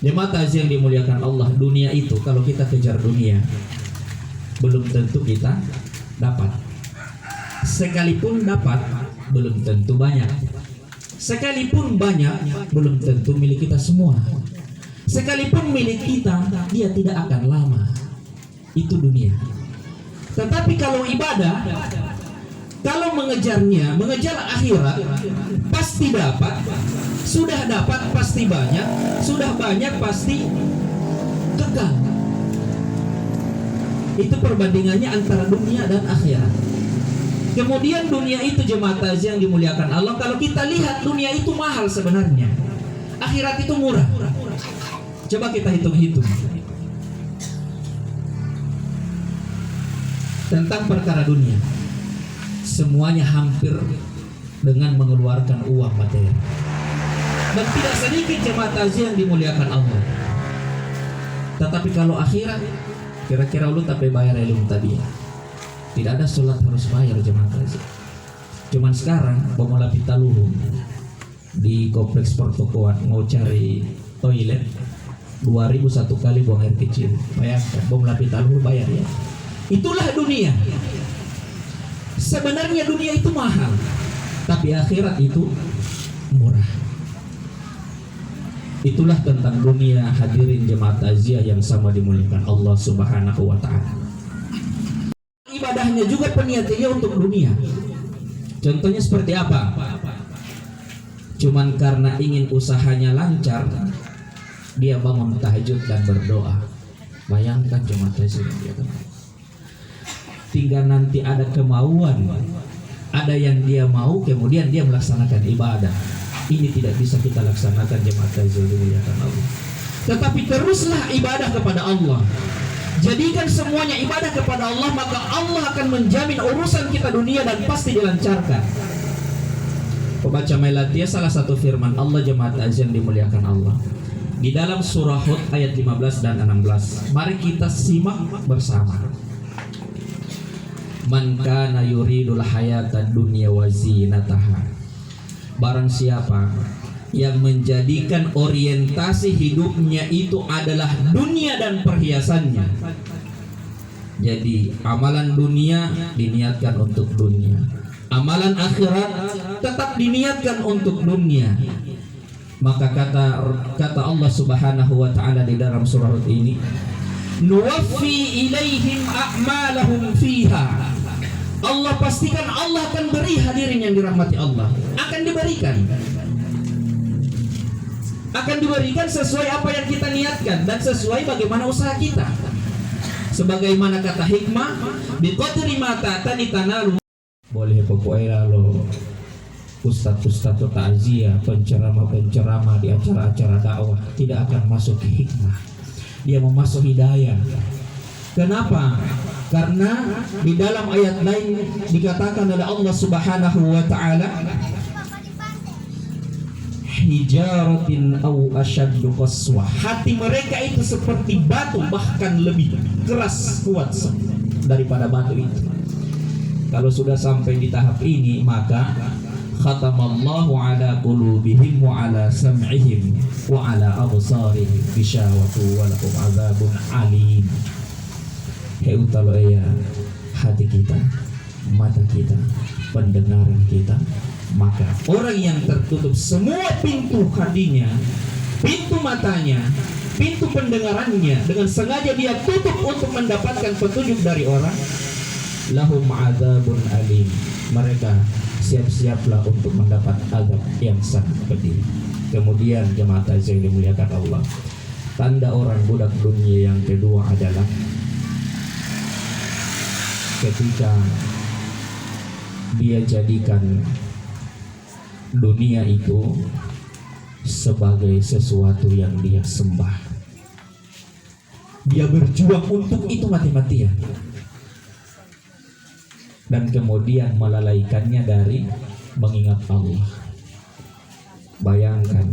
Jemaah takziah yang dimuliakan Allah, dunia itu kalau kita kejar dunia belum tentu kita dapat. Sekalipun dapat belum tentu banyak. Sekalipun banyak belum tentu milik kita semua. Sekalipun milik kita, dia tidak akan lama. Itu dunia. Tetapi kalau ibadah, kalau mengejarnya, mengejar akhirat, pasti dapat. Sudah dapat pasti banyak, sudah banyak pasti kekal. Itu perbandingannya antara dunia dan akhirat. Kemudian dunia itu jemaah takziah yang dimuliakan Allah, kalau kita lihat dunia itu mahal sebenarnya. Akhirat itu murah. Coba kita hitung-hitung. Tentang perkara dunia, semuanya hampir dengan mengeluarkan uang materi. Dan tidak sedikit jemaah takziah yang dimuliakan Allah. Tetapi kalau akhirat, kira-kira lu tapi bayar ilmu tadi. Tidak ada sholat harus bayar jemaah takziah. Cuman sekarang pemula Pitaluhur di kompleks pertokoan mau cari toilet 2.000 satu kali buang air kecil. Bayangkan pemula Pitaluhur bayar ya. Itulah dunia. Sebenarnya dunia itu mahal, tapi akhirat itu murah. Itulah tentang dunia, hadirin jemaah takziah yang sama dimuliakan Allah Subhanahu wa taala. Ibadahnya juga peniatannya untuk dunia. Contohnya seperti apa? Cuman karena ingin usahanya lancar, dia bangun tahajud dan berdoa. Bayangkan jemaah takziah, tinggal nanti ada kemauan, ada yang dia mau, kemudian dia melaksanakan ibadah. Ini tidak bisa kita laksanakan jemaah takziah dimuliakan Allah. Tetapi teruslah ibadah kepada Allah. Jadikan semuanya ibadah kepada Allah, maka Allah akan menjamin urusan kita dunia dan pasti dilancarkan. Pembaca Mailatiyah salah satu firman Allah jemaah takziah yang dimuliakan Allah di dalam surah Hud ayat 15 dan 16. Mari kita simak bersama. Man kana yuridul hayatad dunya wa zinataha. Barang siapa yang menjadikan orientasi hidupnya itu adalah dunia dan perhiasannya, jadi amalan dunia diniatkan untuk dunia, amalan akhirat tetap diniatkan untuk dunia, maka kata Allah Subhanahu wa taala di dalam surah ini, nuwaffi ilaihim a'malahum fiha. Allah pastikan Allah akan beri, hadirin yang dirahmati Allah, akan diberikan sesuai apa yang kita niatkan dan sesuai bagaimana usaha kita. Sebagaimana kata hikmah, biqadri ma ta'tani tanalu. Boleh pokoknya lo ustaz-ustaz takziah, penceramah di acara-acara dakwah tidak akan masuk ke hikmah. Dia mau masuk hidayah. Kenapa? Karena di dalam ayat lain dikatakan oleh Allah Subhanahu wa taala, hijaratin au asyaddu qaswa. Hati mereka itu seperti batu, bahkan lebih keras kuat daripada batu itu. Kalau sudah sampai di tahap ini, maka khatamallahu ala qulubihim wa ala sam'ihim wa ala absarihim ghishawatu wa lahum adzabun alim. Heutalo ya hati kita, mata kita, pendengaran kita, maka orang yang tertutup semua pintu hatinya, pintu matanya, pintu pendengarannya, dengan sengaja dia tutup untuk mendapatkan petunjuk dari orang, lahum adzabun alim. Mereka siap-siaplah untuk mendapat azab yang sangat pedih. Kemudian jemaah takziah yang dimuliakan Allah, tanda orang budak dunia yang kedua adalah ketika dia jadikan dunia itu sebagai sesuatu yang dia sembah. Dia berjuang untuk itu mati-matian, dan kemudian melalaikannya dari mengingat Allah. Bayangkan,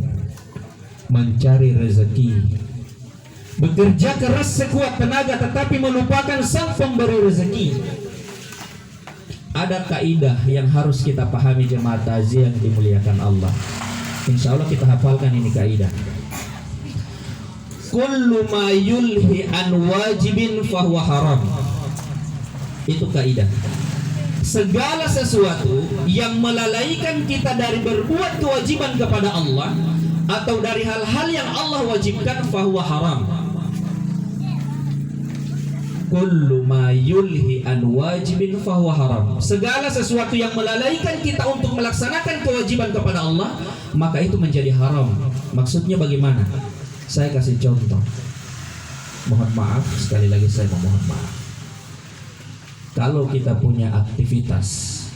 mencari rezeki, bekerja keras sekuat tenaga, tetapi melupakan sang pemberi rezeki. Ada kaidah yang harus kita pahami jemaah takziah yang dimuliakan Allah. Insya Allah kita hafalkan ini kaidah. kullu ma yulhi an wajibin fahuwa haram. Itu kaidah. Segala sesuatu yang melalaikan kita dari berbuat kewajiban kepada Allah atau dari hal-hal yang Allah wajibkan, fahuwa haram. Kullu ma yulhi an wajibin fahuwa haram. Segala sesuatu yang melalaikan kita untuk melaksanakan kewajiban kepada Allah, maka itu menjadi haram. Maksudnya bagaimana? Saya kasih contoh. Mohon maaf, sekali lagi saya mohon maaf. Kalau kita punya aktivitas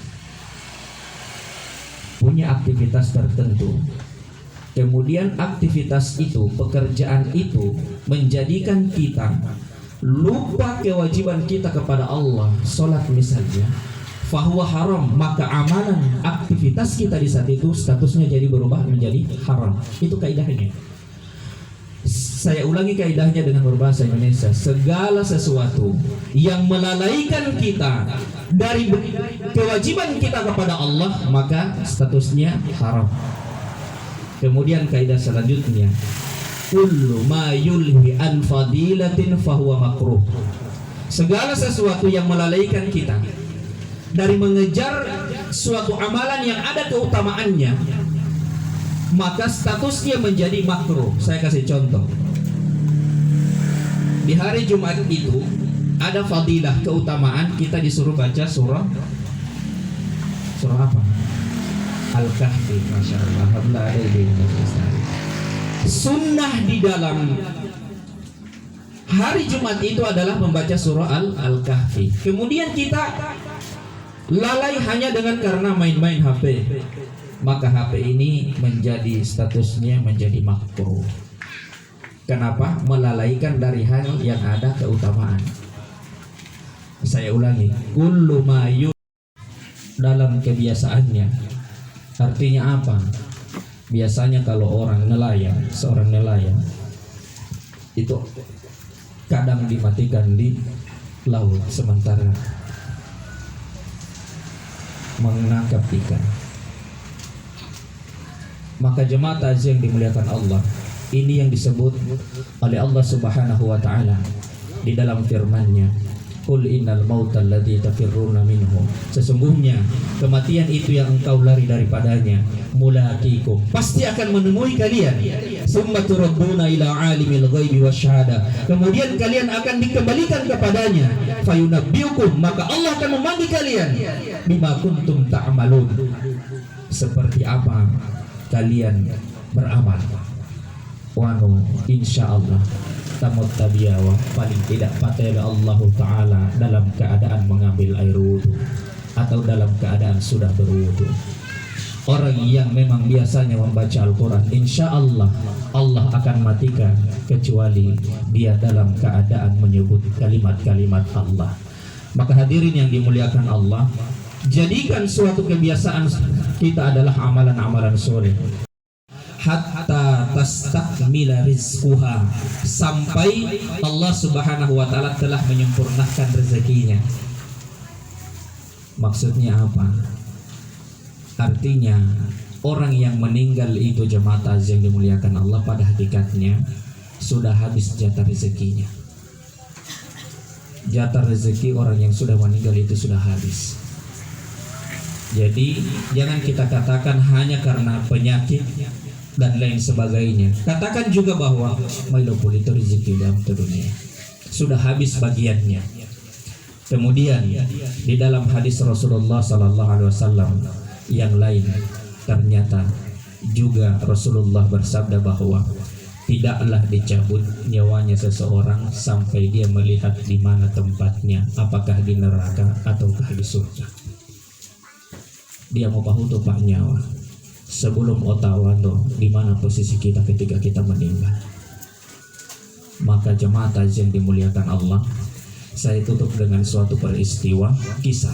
tertentu, kemudian aktivitas itu, pekerjaan itu menjadikan kita lupa kewajiban kita kepada Allah, sholat misalnya, fahuwa haram, maka amalan aktivitas kita di saat itu statusnya jadi berubah menjadi haram. Itu kaidahnya. Saya ulangi kaidahnya dengan berbahasa Indonesia. Segala sesuatu yang melalaikan kita dari kewajiban kita kepada Allah, maka statusnya haram. Kemudian kaidah selanjutnya, kullu ma yulhi an fadilatin fahuwa makruh. Segala sesuatu yang melalaikan kita dari mengejar suatu amalan yang ada keutamaannya, maka statusnya menjadi makruh. Saya kasih contoh. Di hari Jumat itu ada fadilah, keutamaan, kita disuruh baca surah apa? Al-Kahfi. Masya Allah. Sunnah di dalam hari Jumat itu adalah membaca surah Al-Kahfi. Kemudian kita lalai hanya dengan karena main-main HP, maka HP ini menjadi statusnya menjadi makruh. Kenapa? Melalaikan dari hal yang ada keutamaan. Saya ulangi, kullu ma dalam kebiasaannya. Artinya apa? Biasanya kalau orang nelayan, seorang nelayan itu kadang dimatikan di laut sementara menangkap ikan. Maka jemaah takziah yang dimuliakan Allah, ini yang disebut oleh Allah Subhanahu wa taala di dalam firman-Nya, qul innal mauta alladzi tafirruna minhu. Sesungguhnya kematian itu yang engkau lari daripadanya, mulaqikum, pasti akan menemui kalian. Summa turadduna ila alimil ghaibi wasyahada. Kemudian kalian akan dikembalikan kepadanya. Fayunabbiukum, maka Allah akan memanggil kalian bima kuntum ta'malun. Seperti apa kalian beramal. Wanu insyaallah tamut tabiawa, paling tidak patela Allah Ta'ala dalam keadaan mengambil air wudhu atau dalam keadaan sudah berwudhu. Orang yang memang biasanya membaca Al-Quran, insya Allah Allah akan matikan kecuali dia dalam keadaan menyebut kalimat-kalimat Allah. Maka hadirin yang dimuliakan Allah, jadikan suatu kebiasaan kita adalah amalan-amalan soleh. Hatta tastakmila rizquha, sampai Allah Subhanahu wa taala telah menyempurnakan rezekinya. Maksudnya apa? Artinya orang yang meninggal itu, jemaah takziah yang dimuliakan Allah, pada hakikatnya sudah habis jatah rezekinya. Jatah rezeki orang yang sudah meninggal itu sudah habis. Jadi jangan kita katakan hanya karena penyakit dan lain sebagainya. Katakan juga bahwa mailopul itu rezeki dalam dunia sudah habis bagiannya. Kemudian di dalam hadis Rasulullah sallallahu alaihi wasallam yang lain, ternyata juga Rasulullah bersabda bahwa tidaklah dicabut nyawanya seseorang sampai dia melihat di mana tempatnya, apakah di neraka ataukah di surga. Dia mau pahutu pak nyawa sebelum otawando di mana posisi kita ketika kita meninggal. Maka jemaah takziah yang dimuliakan Allah, saya tutup dengan suatu peristiwa kisah